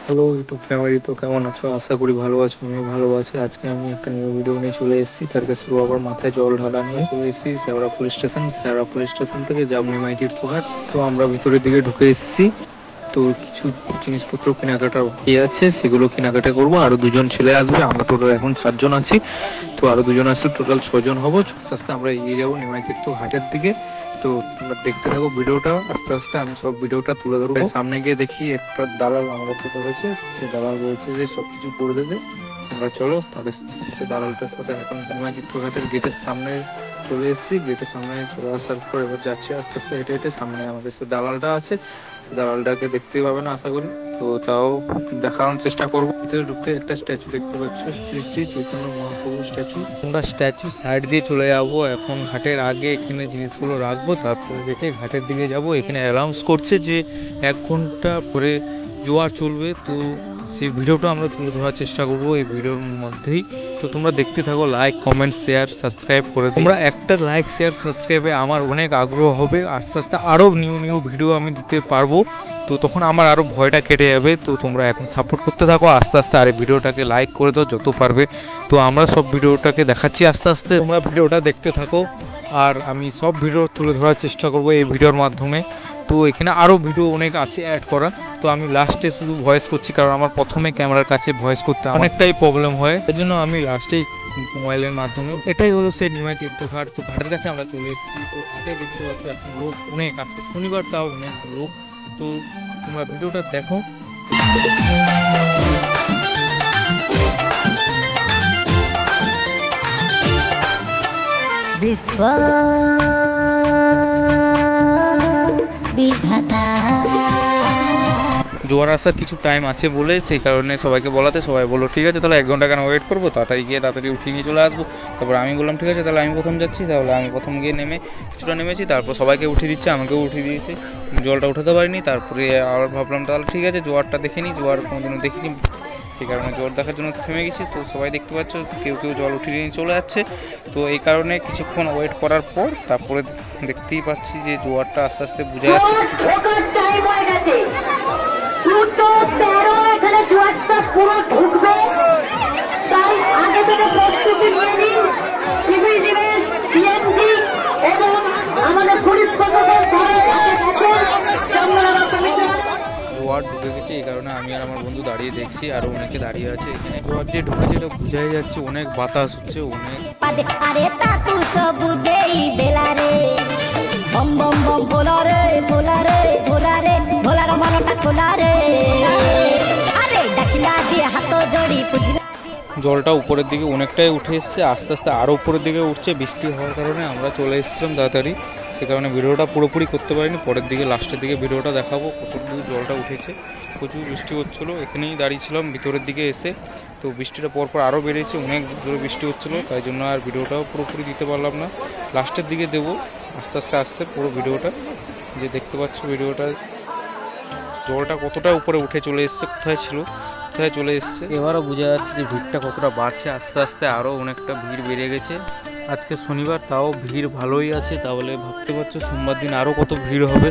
Hello YouTube family, তো কেমন আছো? আশা করি ভালো আছো। আমিও ভালো আছি। আজকে আমি একটা নিউ ভিডিও নিয়ে চলে এসেছি। তার কাছে বাবার মাথায় জল ঢালা নিয়ে চলে এসেছি শেওড়া পুলিশ স্টেশন। শেওড়া পুলিশ স্টেশন থেকে যাবো নিমাই তীর্থঘাট। তো আমরা ভিতরের দিকে ঢুকে এসেছি। তো কিছু জিনিসপত্র কেনাকাটা বাকি আছে, সেগুলো কেনাকাটা করবো। আরো দুজন ছেলে আসবে, আমরা টোটাল এখন 4 জন আছি। তো আরো দুজন আসছে, টোটাল 6 জন হবো। আস্তে আস্তে আমরা এগিয়ে যাবো নিমাই তীর্থঘাটের দিকে। তো তোমরা দেখতে থাকো ভিডিওটা। আস্তে আস্তে আমি সব ভিডিওটা তুলে ধরবো। সামনে গিয়ে দেখি একটা দালাল আমাদেরকে ধরেছে। সে দালাল বলছে যে সবকিছু করে দেবে। আমরা চলো তাদের সে দালালটার সাথে এখন নিমাই তীর্থঘাটের গেটের সামনে চলে এসেছি। গেটের সামনে চলে আসার পর এবার যাচ্ছি আস্তে আস্তে হেঁটে হেঁটে। সামনে আমাদের সে দালালটা আছে, সে দালালটাকে দেখতে পাবে না আশা করি। তো তাও দেখানোর চেষ্টা করবো। ভিতরে ঢুকতে একটা স্ট্যাচু দেখতে পাচ্ছ, শ্রী শ্রী চৈতন্য মহাপ্রভু স্ট্যাচু। আমরা স্ট্যাচু সাইড দিয়ে চলে যাবো। এখন ঘাটের আগে এখানে জিনিসগুলো রাখবো, তারপরে রেখে ঘাটের দিকে যাব। এখানে অ্যানাউন্স করছে যে 1 ঘন্টা পরে জোয়ার চলবে। তো সেই ভিডিওটা আমরা তুলে ধরার চেষ্টা করবো এই ভিডিওর মধ্যেই। তো তোমরা দেখতে থাকো। লাইক, কমেন্ট, শেয়ার, সাবস্ক্রাইব করে তোমরা একটা লাইক, শেয়ার, সাবস্ক্রাইবে আমার অনেক আগ্রহ হবে। আস্তে আস্তে আরও নিউ ভিডিও আমি দিতে পারবো। তো তখন আমার আরও ভয়টা কেটে যাবে। তো তোমরা এখন সাপোর্ট করতে থাকো আস্তে আস্তে। আর এই ভিডিওটাকে লাইক করে দাও যত পারবে। তো আমরা সব ভিডিওটাকে দেখাচ্ছি আস্তে আস্তে, তোমরা ভিডিওটা দেখতে থাকো। আর আমি সব ভিডিও তুলে ধরার চেষ্টা করবো এই ভিডিওর মাধ্যমে। তো এখানে আরও ভিডিও অনেক আছে অ্যাড করা। তো আমি লাস্টে শুধু ভয়েস করছি, কারণ আমার প্রথমে ক্যামেরার কাছে ভয়েস করতে অনেকটাই প্রবলেম হয়। এর জন্য আমি লাস্টেই মোবাইলের মাধ্যমে। এটাই হলো সেই নিমাই তীর্থঘাট। তো ঘাটের কাছে আমরা চলে এসেছি। তো ঘাটে দেখতে পাচ্ছি এখন লোক অনেক আছে, শনিবার তাও অনেক লোক। তো তোমরা ভিডিওটা দেখো। বিশ্ব বিধাতা জোয়ার আসার কিছু টাইম আছে বলে সেই কারণে সবাইকে বলাতে সবাই বললো ঠিক আছে তাহলে 1 ঘন্টা কেন ওয়েট করবো, তাড়াতাড়ি গিয়ে তাড়াতাড়ি উঠিয়ে নিয়ে চলে আসবো। তারপর আমি বললাম ঠিক আছে তাহলে আমি প্রথম যাচ্ছি। তাহলে আমি প্রথম গিয়ে কিছুটা নেমেছি। তারপর সবাইকে উঠিয়ে দিচ্ছে, আমাকেও উঠিয়ে দিয়েছে। জলটা উঠাতে পারিনি। তারপরে আবার ভাবলাম তাহলে ঠিক আছে জোয়ারটা দেখে নিই, জোয়ার কোনোদিনও দেখিনি, সেই কারণে জল দেখার জন্য থেমে গেছি। তো সবাই দেখতে পাচ্ছ কেউ জল উঠিয়ে নিয়ে চলে যাচ্ছে। তো এই কারণে কিছুক্ষণ ওয়েট করার পর তারপরে দেখতেই পাচ্ছি যে জোয়ারটা আস্তে আস্তে বোঝা যাচ্ছে কিছুটা। এখানে জোয়ারটা পুরো ঢুকবে, তাই আগে থেকে প্রস্তুতি নিয়ে নিন। সিভিল ডিফেন্স, পিএনজি এবং আমাদের পুলিশ প্রশাসন জোয়ার ঢুকে গেছে। এই কারণে আমি আর আমার বন্ধু দাঁড়িয়ে দেখছি, আরো অনেকে দাঁড়িয়ে আছে এখানে। জোয়ার যে ঢুকেছে এটা বোঝাই যাচ্ছে, অনেক বাতাস হচ্ছে অনেক। আরে তাতু সব দেই দেলারে বম বম বম ভোলারে ভোলারে ভোলারে ভোলার মনটা খোলারে আরে ডাকিলা যে হাত জড়ি পুজলা। জলটা উপরের দিকে অনেকটাই উঠে এসছে, আস্তে আস্তে আরও উপরের দিকে উঠছে। বৃষ্টি হওয়ার কারণে আমরা চলে এসেছিলাম তাড়াতাড়ি, সে কারণে ভিডিওটা পুরোপুরি করতে পারিনি। পরের দিকে লাস্টের দিকে ভিডিওটা দেখাবো কতটুকু জলটা উঠেছে। প্রচুর বৃষ্টি হচ্ছিলো, এখানেই দাঁড়িয়েছিলাম ভিতরের দিকে এসে। তো বৃষ্টিটা পরপর আরও বেড়েছে, অনেক জোরে বৃষ্টি হচ্ছিলো, তাই জন্য আর ভিডিওটাও পুরোপুরি দিতে পারলাম না। লাস্টের দিকে দেবো আস্তে আস্তে আস্তে পুরো ভিডিওটা। যে দেখতে পাচ্ছ ভিডিওটা জলটা কতটা উপরে উঠে চলে এসছে, কোথায় ছিল কোথায় চলে এসছে। এবারও বোঝা যাচ্ছে যে ভিড়টা কতটা বাড়ছে। আস্তে আস্তে আরও অনেকটা ভিড় বেড়ে গেছে। আজকে শনিবার, তাও ভিড় ভালোই আছে। তাহলে ভাবতে পারছো সোমবার দিন আরও কত ভিড় হবে।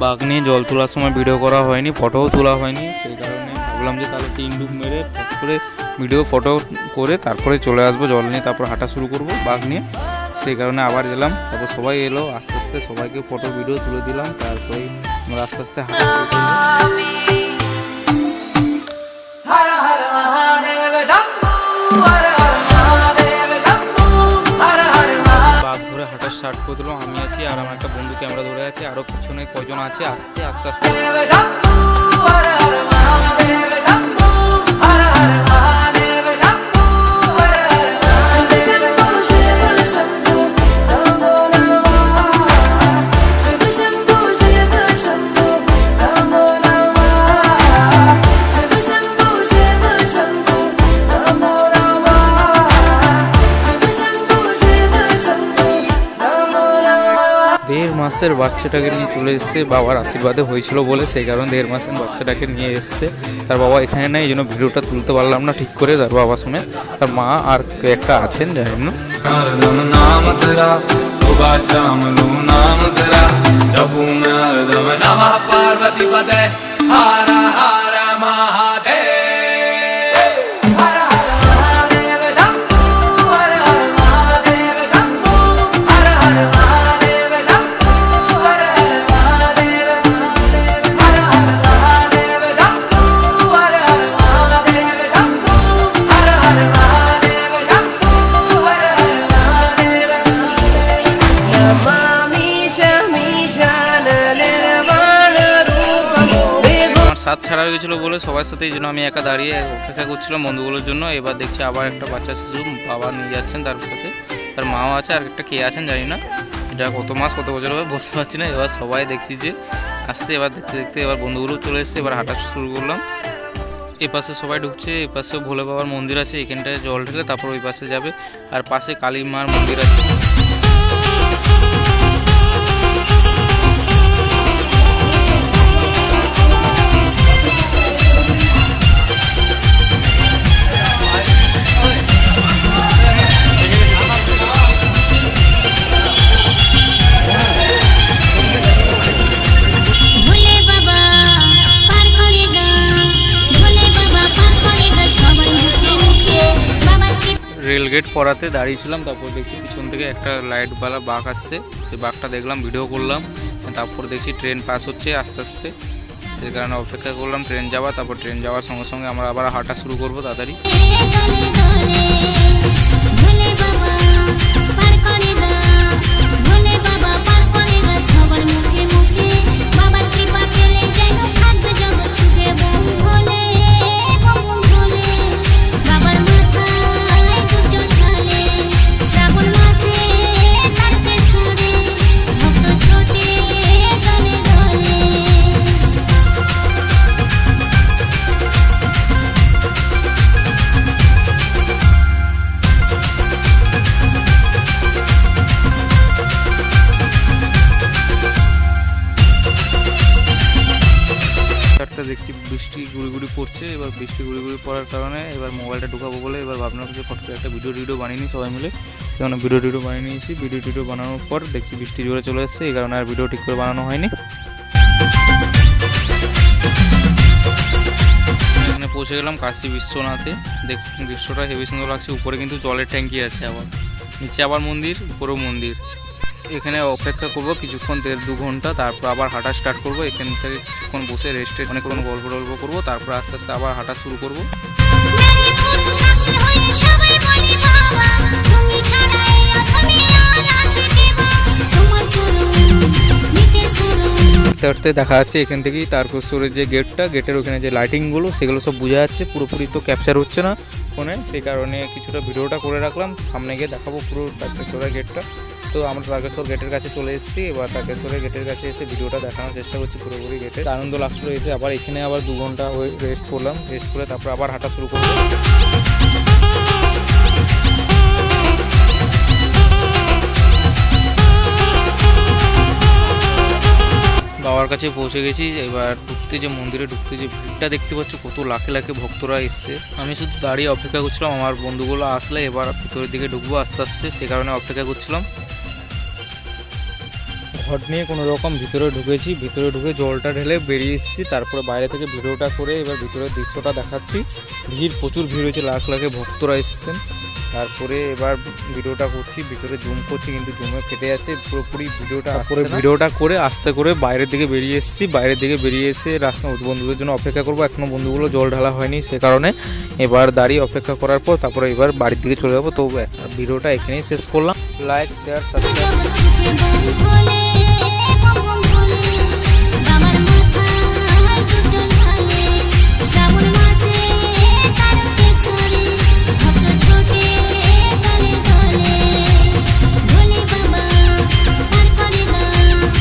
বাঘ নিয়ে জল তোলার সময় ভিডিও করা হয়নি, ফটোও তোলা হয়নি, সেই কারণে ভাবলাম যে তাহলে 3 ডুব মেরে তারপরে ভিডিও ফটো করে তারপরে চলে আসবো জল নিয়ে, তারপর হাঁটা শুরু করব বাঘ নিয়ে। সেই কারণে আবার গেলাম। তারপর সবাই এলো, আস্তে আস্তে সবাইকে ফটো ভিডিও তুলে দিলাম। তারপরে আমরা আস্তে আস্তে হাঁটা শুরু করবো। বাঘ ধরে হাঁটা স্টার্ট করে দিলাম। আমি আছি আর আমার একটা বন্ধু ক্যামেরা ধরে আছে, আরও পিছনে কয়জন আছে আসছে আস্তে আস্তে। মাসের বাচ্চাটাকে নিয়ে চলে এসছে, বাবার আশীর্বাদে হয়েছিল বলে, সেই কারণে 1.5 মাসের বাচ্চাটাকে নিয়ে এসছে। তার বাবা এখানে নেই, এই জন্য ভিডিওটা তুলতে পারলাম না ঠিক করে। তার বাবা শুনে তার মা আর একটা আছেন জানেন না। সাত ছাড়া হয়ে গেছিলো বলে সবার সাথে এই জন্য আমি একা দাঁড়িয়ে অপেক্ষা করছিলাম বন্ধুগুলোর জন্য। এবার দেখছি আবার একটা বাচ্চা শিশু বাবা নিয়ে যাচ্ছেন, তার সাথে তার মাও আছে, আর একটা কে আছেন জানি না, এটা কত মাস কত বছর হবে বলতে পারছি না। এবার সবাই দেখছি যে আসছে, এবার দেখতে দেখতে এবার বন্ধুগুলো চলে এসছে, এবার হাঁটা শুরু করলাম। এ পাশে সবাই ঢুকছে, এ পাশেও ভোলে বাবার মন্দির আছে, এখানটায় জল ঢেলে তারপর ওই পাশে যাবে, আর পাশে কালী মার মন্দির আছে। রেলগেট পড়াতে দাঁড়িয়েছিলাম, তারপর দেখছি পিছন থেকে একটা লাইটওয়ালা বাঘ আসছে, সেই বাঘটা দেখলাম, ভিডিও করলাম। তারপর দেখছি ট্রেন পাস হচ্ছে আস্তে আস্তে, সেই কারণে অপেক্ষা করলাম ট্রেন যাওয়া। তারপর ট্রেন যাওয়ার সঙ্গে সঙ্গে আমরা আবার হাঁটা শুরু করবো তাড়াতাড়ি। দেখছি বৃষ্টি গুড়ি গুড়ি পড়ছে, এবার বৃষ্টি গুড়ি গুড়ি পড়ার কারণে এবার মোবাইলটা ঢুকাবো বলে এবার ভাবলাম যে ফটো একটা ভিডিও বানিয়ে নিই সবাই মিলে, সেখানে ভিডিও বানিয়ে নিয়েছি। ভিডিও বানানোর পর দেখছি বৃষ্টি জোরে চলে এসছে, এই কারণে আর ভিডিও ঠিক করে বানানো হয়নি। এখানে পৌঁছে গেলাম কাশী বিশ্বনাথে, দেখছি দৃশ্যটা হেবি সুন্দর লাগছে। উপরে কিন্তু জলের ট্যাঙ্কি আছে, আবার নিচে আবার মন্দির, উপরেও মন্দির। এখানে অপেক্ষা করবো কিছুক্ষণ, 1.5-2 ঘন্টা, তারপর আবার হাঁটা স্টার্ট করবো। এখান থেকে কিছুক্ষণ বসে রেস্টে অনেকক্ষণ গল্প করবো, তারপর আস্তে আস্তে আবার হাঁটা শুরু করবো। হাঁটতে দেখা যাচ্ছে এখান থেকেই তারকেশ্বরের যে গেটের ওখানে যে লাইটিংগুলো সেগুলো সব বোঝা যাচ্ছে, পুরোপুরি তো ক্যাপচার হচ্ছে না ফোনে, সেই কারণে কিছুটা ভিডিওটা করে রাখলাম, সামনে গিয়ে দেখাবো পুরো তারকেশ্বরের গেটটা। তো আমরা তারকেশ্বর গেটের কাছে চলে এসেছি, এবার তারকেশ্বরের গেটের কাছে এসে ভিডিওটা দেখানোর চেষ্টা করছি পুরোপুরি গেটের। আনন্দ লাগছিল এসে, আবার এখানে আবার 2 ঘন্টা রেস্ট করলাম, রেস্ট করে তারপর আবার হাঁটা শুরু করবো। বাবার কাছে পৌঁছে গেছি। এবার মন্দিরে ঢুকতে যে ভিড়টা দেখতে পাচ্ছ, কত লাখে লাখে ভক্তরা এসছে। আমি শুধু দাঁড়িয়ে অপেক্ষা করছিলাম আমার বন্ধুগুলো আসলে এবার ভিতরের দিকে ঢুকবো আস্তে আস্তে, সে কারণে অপেক্ষা করছিলাম। ঘট নিয়ে কোনো রকম ভিতরে ঢুকেছি, ভিতরে ঢুকে জলটা ঢেলে বেরিয়ে এসেছি, তারপরে বাইরে থেকে ভিডিওটা করে এবার ভিতরের দৃশ্যটা দেখাচ্ছি। প্রচুর ভিড় হয়েছে, লাখ লাখে ভক্তরা এসছেন। তারপরে এবার ভিডিওটা করছি, ভিতরে জুম করছি কিন্তু জুমে ফেটে যাচ্ছে পুরোপুরি ভিডিওটা। তারপরে ভিডিওটা করে আস্তে করে বাইরের দিকে বেরিয়ে এসেছি, বাইরের দিকে বেরিয়ে এসে রাস্তা বন্ধুদের জন্য অপেক্ষা করবো। এখনও বন্ধুগুলো জল ঢালা হয়নি, সে কারণে এবার দাঁড়িয়ে অপেক্ষা করার পর তারপরে এবার বাড়ির দিকে চলে যাবো। তো ভিডিওটা এখানেই শেষ করলাম। Like, share, subscribe.